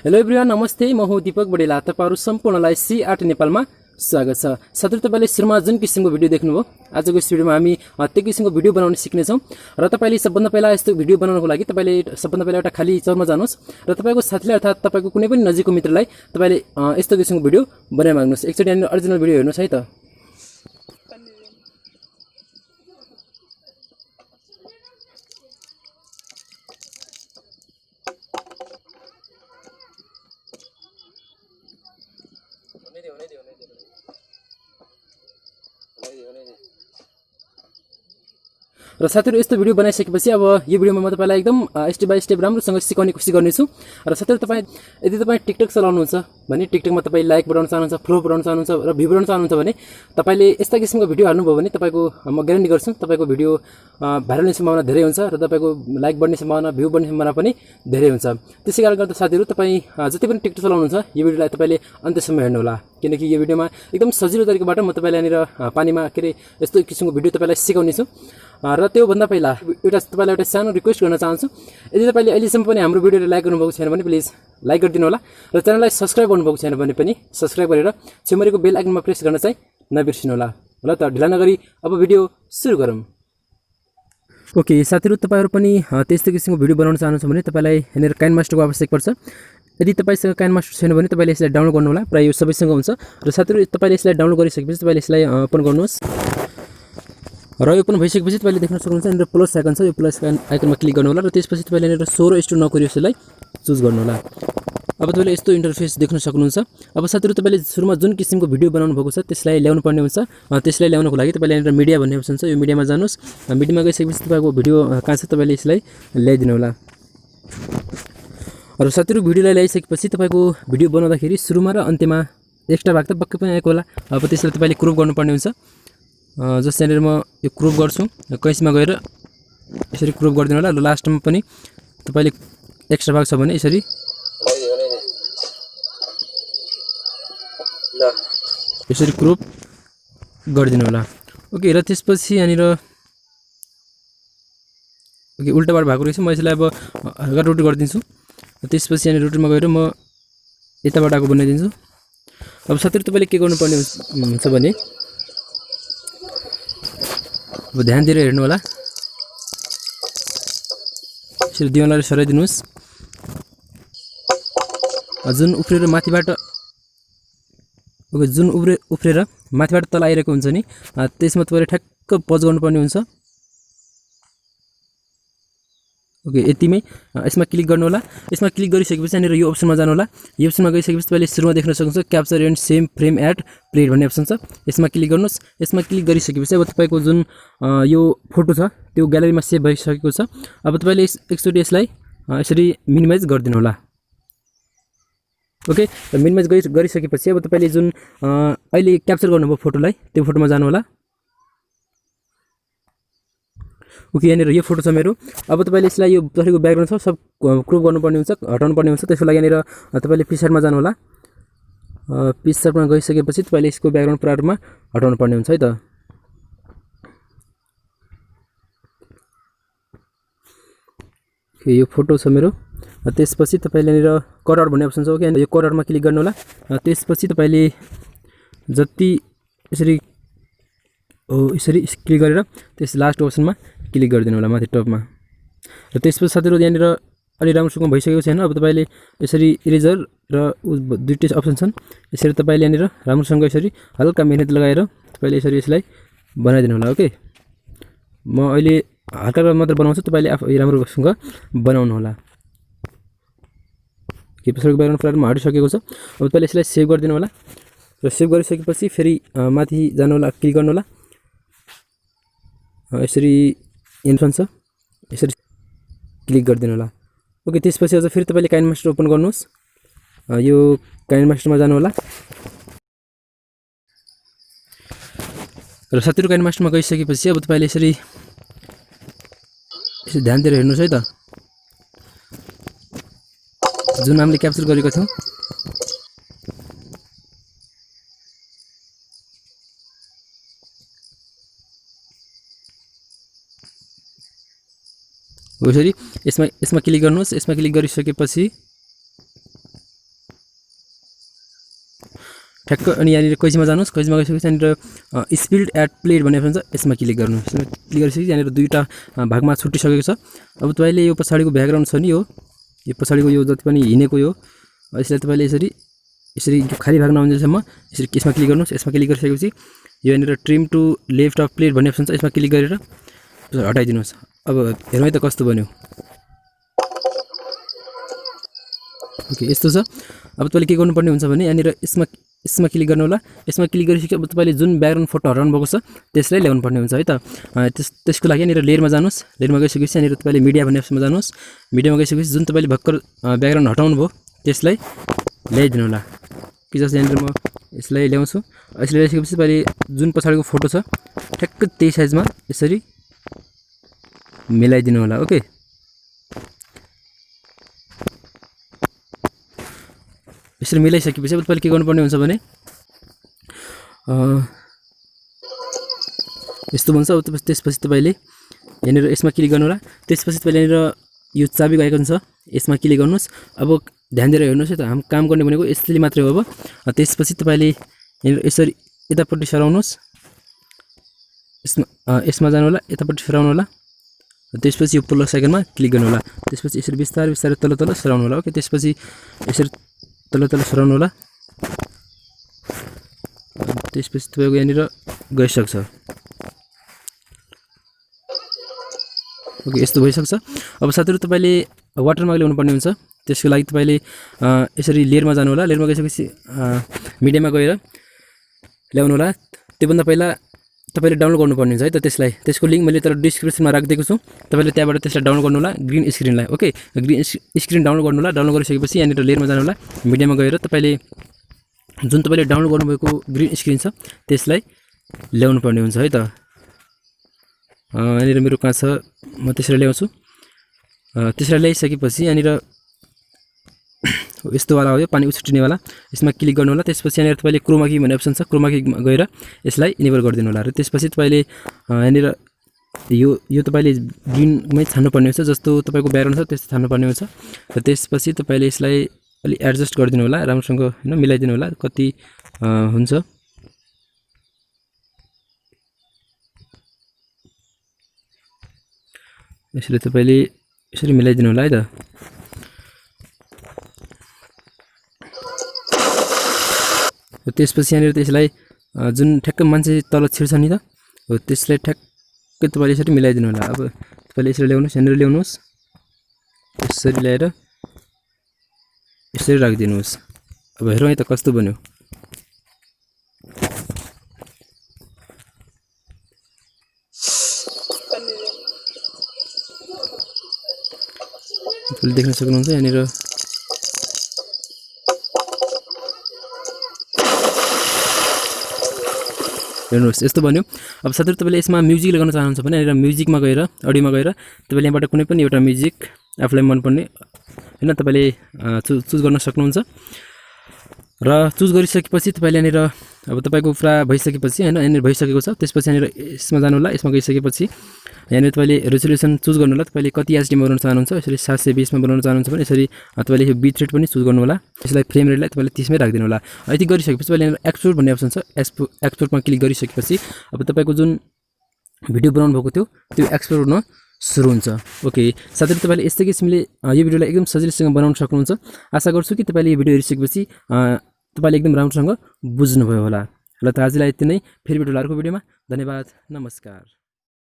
Hello everyone, नमस्ते। म हो दीपक बडेला। तपाईहरु सम्पूर्णलाई C8 नेपालमा स्वागत छ। साथै तपाईले सुरुमा जुन किसिमको भिडियो देख्नुभयो, आजको यस भिडियोमा हामी त्यो किसिमको भिडियो बनाउन सिक्ने छौं। र तपाईले सबभन्दा पहिला यस्तो भिडियो बनाउनको लागि तपाईले सबभन्दा पहिला एउटा खाली चरमा जानुस् र तपाईको साथीलाई अर्थात तपाईको कुनै पनि नजिकको मित्रलाई तपाईले यस्तो किसिमको भिडियो बनाइ माग्नुस्। एकचोटी हामी ओरिजिनल भिडियो हेर्नुस् है त। र साथीहरु, यस्तो भिडियो बनाइसकेपछि अब यो भिडियोमा म तपाईलाई एकदम स्टेप बाइ स्टेप राम्रोसँग सिकाउने कोसिस गर्नेछु। र साथीहरु, यदि तपाई टिकटक चलाउनुहुन्छ भने टिकटकमा तपाई लाइक बढाउन चाहनुहुन्छ, फ्लो बढाउन चाहनुहुन्छ र भ्यू बढाउन चाहनुहुन्छ भने तपाईले यस्ता किसिमको भिडियो हाल्नुभयो भने तपाईको म ग्यारेन्टी गर्छु तपाईको भिडियो भाइरल हुने सम्भावना धेरै हुन्छ र तपाईको लाइक बढ्ने सम्भावना, भ्यू बढ्ने सम्भावना पनि धेरै हुन्छ। त्यसैकारणले गर्दा साथीहरु, तपाई जति पनि टिकटक चलाउनुहुन्छ यो भिडियोलाई तपाईले अन्त्यसम्म हेर्नु होला, किनकि यो भिडियोमा एकदम सजिलो तरिकाबाट म तपाईलाई यहाँनिर पानीमा यस्तो किसिमको भिडियो तपाईलाई सिकाउने छु। र त्यो भन्दा पहिला तपाईलाई एउटा सानो रिक्वेस्ट गर्न चाहन्छु। यदि तपाईले अहिलेसम्म पनि हाम्रो भिडियोलाई लाइक गर्नुभएको छैन भने प्लिज लाइक गरिदिनु होला र च्यानललाई सब्स्क्राइब गर्नुभएको छैन भने पनि सब्स्क्राइब गरेर छेउमा बेल आइकनमा प्रेस गर्न चाहिँ नबिर्सिनु होला। ल त ढिला नगरी अब भिडियो सुरु गरौँ। ओके साथीहरु, तपाईहरु पनि त्यस्तो किसिमको भिडियो बनाउन चाहनुहुन्छ भने तपाईलाई यहाँनिर काइनमास्टरको आवश्यक पर्छ। यदि तपाईसँग काइनमास्टर छैन भने तपाईले यसलाई डाउनलोड गर्नु होला। प्राय यो सबैसँग हुन्छ। र साथीहरु, तपाईले यसलाई डाउनलोड गरिसकेपछि तपाईले यसलाई ओपन गर्नुहोस् र यो ओपन भइसकेपछि तपाईले देख्न सक्नुहुन्छ यहाँनिर प्लस आइकन छ। यो प्लस आइकनमा क्लिक गर्नु होला र त्यसपछि तपाईले यहाँनिर सो र स्टोर नकोरियोसलाई चुज गर्नु होला। अब तपाईले यस्तो इन्टरफेस देख्न सक्नुहुन्छ। अब साथीहरु, तपाईले सुरुमा जुन किसिमको भिडियो बनाउनु भएको छ त्यसलाई ल्याउनु पर्ने हुन्छ। त्यसलाई ल्याउनको लागि तपाईले यहाँनिर मिडिया भन्ने अप्सन छ, यो मिडियामा जानुस्। मिडियामा गइसकेपछि तपाईको भिडियो कहाँ छ तपाईले यसलाई ल्याइदिनु होला। र साथीहरु, भिडियोलाई ल्याइसकेपछि तपाईको भिडियो बनाउँदाखेरि सुरुमा र अन्त्यमा एक्स्ट्रा भाग त पक्कै पनि आएको होला। अब त्यसलाई तपाईले क्रोप गर्नुपर्ने हुन्छ। जस्तै यहाँनिर म यो क्रोप गर्छु, कैसीमा गएर यसरी क्रोप गरिदिनु होला। र लास्टमा पनि तपाईले एक्स्ट्रा भाग छ भने यसरी क्रोप गरिदिनु होला। ओके, र त्यसपछि यहाँनिर ओके उल्टाबाट भएको रहेछ। म यसलाई अब हल्का रोटेट गरिदिन्छु। त्यसपछि यहाँनिर रोटेटमा गएर म यताबाट आएको बनाइदिन्छु। अब साथीहरु, तपाईले के गर्नुपर्ने हुन्छ भने अब ध्यान दिएर हेर्नु होला। यसरी दिवाललाई सराइदिनुहोस्। जुन उफ्रेर माथिबाट ओके जुन उफ्रेर माथिबाट तल आइरहेको हुन्छ नि त्यसमा तपाईले ठ्याक्क पज गर्नुपर्ने हुन्छ। ओके, यतिमै यसमा क्लिक गर्नु होला। यसमा क्लिक गरिसकेपछि यहाँनिर यो अप्सनमा जानु होला। यो अप्सनमा गइसकेपछि तपाईले सुरुमा देख्न सक्नुहुन्छ capture and same frame at plate भन्ने अप्सन छ। यसमा क्लिक गर्नुस्। यसमा क्लिक गरिसकेपछि अब तपाईको जुन यो फोटो छ त्यो ग्यालेरीमा सेभ भइसकेको छ। अब तपाईले एकचोटी यसलाई यसरी मिनिमाइज गरिदिनु होला। ओके, मिनिमाइज गरिसकेपछि अब तपाईले जुन अहिले क्याप्चर गर्नुभयो फोटोलाई त्यो फोटोमा जानु होला। ओके, यहाँनिर यो फोटो छ मेरो। अब तपाईले यसलाई यो जसको ब्याकग्राउन्ड छ सब क्रोप गर्नुपर्ने हुन्छ, हटाउनु पर्ने हुन्छ। त्यसको लागि यहाँनिर तपाईले पिक्चरमा जानु होला। पिक्चरमा गइसकेपछि तपाईले यसको ब्याकग्राउन्ड पुरा रूपमा हटाउनु पर्ने हुन्छ है त। ओके, यो फोटो छ मेरो। त्यसपछि तपाईले यहाँनिर कलर भन्ने अप्सन छ। ओके, यो कलरमा क्लिक गर्नु होला। त्यसपछि तपाईले जति यसरी क्लिक गरेर त्यस लास्ट अप्सनमा क्लिक गरिदिनु होला माथि टपमा। र त्यसपछि साथीहरु, यहाँनिर अलि राम्रोसँग भइसकेको छैन। अब तपाईले यसरी इरेजर र दुईटै अप्सन छन्। यसरी तपाईले यहाँनिर राम्रोसँग यसरी हल्का मेहनत लगाएर तपाईले यसरी यसलाई बनाइदिनु होला। ओके, म अहिले हल्का मात्र बनाउँछु, तपाईले आफै राम्रोसँग बनाउनु होला। के पछिको ब्याकग्राउन्ड पुरा हटिसकेको छ। अब तपाईले यसलाई सेभ गरिदिनु होला। र सेभ गरिसकेपछि फेरि माथि जानु होला, क्लिक गर्नु होला। यसरी इन्फन छ, यसरी क्लिक गरिदिनु होला। ओके, त्यसपछि अझ फेरि तपाईले काइनमास्टर ओपन गर्नुहोस्। यो काइनमास्टरमा जानु होला। र साथीहरु, काइनमास्टरमा गइसकेपछि अब तपाईले यसरी ध्यान दिएर हेर्नुहोस् है त। जुन हामीले क्याप्चर गरेको थियौं यसरी यसमा क्लिक गर्नुहोस्। यसमा क्लिक गरिसकेपछि ठ्याक्क अनि यहाँनिर कैचीमा जानुहोस्, कैचीमा गइसकेपछि यहाँनिर स्पिड एट प्लेट भन्ने अप्सन छ, यसमा क्लिक गर्नु। यसमा क्लिक गरिसकेपछि यहाँनिर दुईवटा भागमा छुट्टिसकेको छ। अब तपाईँले यो पछाडिको ब्याकग्राउन्ड छ नि, यो पछाडिको यो जति पनि हिँडेको यो, यसलाई तपाईँले यसरी खाली भाग नहुन्जेलसम्म यसरी यसमा क्लिक गर्नुहोस्। यसमा क्लिक गरिसकेपछि यो यहाँनिर trim to left of plate भन्ने अप्सन छ, यसमा क्लिक गरेर हटाइदिनुहोस्। अब हेर्नु है त कस्तो बन्यो। ओके, यस्तो छ। अब तपाईँले के गर्नुपर्ने हुन्छ भने यहाँनिर यसमा क्लिक गर्नु होला। यसमा क्लिक गरिसकेपछि अब तपाईँले जुन ब्याकग्राउन्ड फोटो हटाउनु भएको छ त्यसलाई ल्याउनु पर्ने हुन्छ है त। त्यसको लागि यहाँनिर लेयरमा जानुहोस्। लेयरमा गइसकेपछि यहाँनिर तपाईँले मिडिया भन्ने अप्सनमा जानुहोस्। मिडियामा गइसकेपछि जुन तपाईँले भर्खर ब्याकग्राउन्ड हटाउनु भयो त्यसलाई ल्याइदिनु होला। कि जस्तो यहाँनिर म यसलाई ल्याउँछु। यसलाई ल्याइसकेपछि तपाईँले जुन पछाडिको फोटो छ ठ्याक्क त्यही साइजमा यसरी मिलाइदिनु होला। ओके, यसरी मिलाइसकेपछि अब तपाईँले के गर्नुपर्ने हुन्छ भने यस्तो भन्छ। अब त्यसपछि तपाईँले यहाँनिर यसमा क्लिक गर्नु होला। त्यसपछि तपाईँले यहाँनिर यो चाबी आइकन छ, यसमा क्लिक गर्नुहोस्। अब ध्यान दिएर हेर्नुहोस् है त, हामी काम गर्ने भनेको यसले मात्रै हो। अब त्यसपछि तपाईँले यहाँनिर यसरी यतापट्टि सराउनुहोस्। यसमा जानु होला, यतापट्टि सराउनु होला। त्यसपछि यो प्लस आइकनमा क्लिक गर्नु होला। त्यसपछि यसरी बिस्तारै बिस्तारै तल तल सराउनु होला। ओके, त्यसपछि यसरी तल तल सराउनु होला। त्यसपछि तपाईँको यहाँनिर गइसक्छ। ओके, यस्तो भइसक्छ। अब साथीहरू तपाईँले वाटरमार्क ल्याउनु पर्ने हुन्छ। त्यसको लागि तपाईँले यसरी लेयरमा जानु होला। लेयरमा गइसकेपछि मिडियामा गएर ल्याउनु होला। त्योभन्दा पहिला तपाईँले डाउनलोड गर्नुपर्ने हुन्छ है त त्यसलाई। त्यसको लिङ्क मैले तर डिस्क्रिप्सनमा राखिदिएको छु, तपाईँले त्यहाँबाट त्यसलाई डाउनलोड गर्नु होला, ग्रिन स्क्रिनलाई। ओके, ग्रिन स्क्रिन डाउनलोड गर्नु होला। डाउनलोड गरिसकेपछि यहाँनिर लेयरमा जानु होला। मिडियामा गएर तपाईँले जुन तपाईँले डाउनलोड गर्नुभएको ग्रिन स्क्रिन छ त्यसलाई ल्याउनु पर्ने हुन्छ है त। यहाँनिर मेरो कहाँ छ, म त्यसरी ल्याउँछु। त्यसरी ल्याइसकेपछि यहाँनिर यस्तोवाला हो, यो पानी उछिटिनेवाला। यसमा क्लिक गर्नु होला। त्यसपछि यहाँनिर तपाईँले क्रोमा की भन्ने अप्सन छ, क्रोमा कीमा गएर यसलाई इनेबल गरिदिनु होला। र त्यसपछि तपाईँले यहाँनिर यो तपाईँले ग्रिनमै छान्नुपर्ने हुन्छ, जस्तो तपाईँको ब्याकग्राउन्ड छ त्यस्तो छान्नुपर्ने हुन्छ। र त्यसपछि तपाईँले यसलाई अलि एडजस्ट गरिदिनु होला, राम्रोसँग होइन मिलाइदिनु होला कति हुन्छ। यसरी तपाईँले यसरी मिलाइदिनु होला है त। त्यसपछि यहाँनिर त्यसलाई जुन ठ्याक्क मान्छे तल छिर्छ नि त हो त्यसलाई ठ्याक्कै तपाईँले यसरी मिलाइदिनु होला। अब तपाईँले यसरी ल्याउनुहोस्, यहाँनिर ल्याउनुहोस्, यसरी ल्याएर यसरी राखिदिनुहोस्। अब हेरौँ है त कस्तो बन्यो। तपाईँले देख्न सक्नुहुन्छ यहाँनिर हेर्नुहोस् यस्तो बन्यो। अब साथीहरू तपाईँले यसमा म्युजिक लगाउन चाहनुहुन्छ भने यहाँनिर म्युजिकमा गएर अडियोमा गएर तपाईँले यहाँबाट कुनै पनि एउटा म्युजिक आफूलाई मनपर्ने होइन तपाईँले चुज गर्न सक्नुहुन्छ। र चुज गरिसकेपछि तपाईँले यहाँनिर अब तपाईँको पुरा भइसकेपछि होइन यहाँनिर भइसकेको छ। त्यसपछि यहाँनिर यसमा जानु होला। यसमा गइसकेपछि यहाँनिर तपाईँले रेजोल्युसन चुज गर्नु होला। तपाईँले कति एचडीमा बनाउन चाहनुहुन्छ, यसरी 720मा बनाउन चाहनुहुन्छ भने यसरी तपाईँले यो बिट रेट पनि चुज गर्नु होला। यसलाई फ्रेम रेटलाई तपाईँले 30मै राखिदिनु होला। यति गरिसकेपछि तपाईँले यहाँनिर एक्सपोर्ट भन्ने अप्सन छ, एक्सपोर्टमा क्लिक गरिसकेपछि अब तपाईँको जुन भिडियो बनाउनु भएको थियो त्यो एक्सपोर्ट हुन सुरु हुन्छ। ओके साथीहरू, तपाईँले यस्तै किसिमले यो भिडियोलाई एकदम सजिलैसँग बनाउन सक्नुहुन्छ। आशा गर्छु कि तपाईँले यो भिडियो हेरिसकेपछि तपाईँले एकदम राम्रोसँग बुझ्नुभयो होला। ल त आजलाई यति नै, फेरि भेटौँला अर्को भिडियोमा। धन्यवाद, नमस्कार।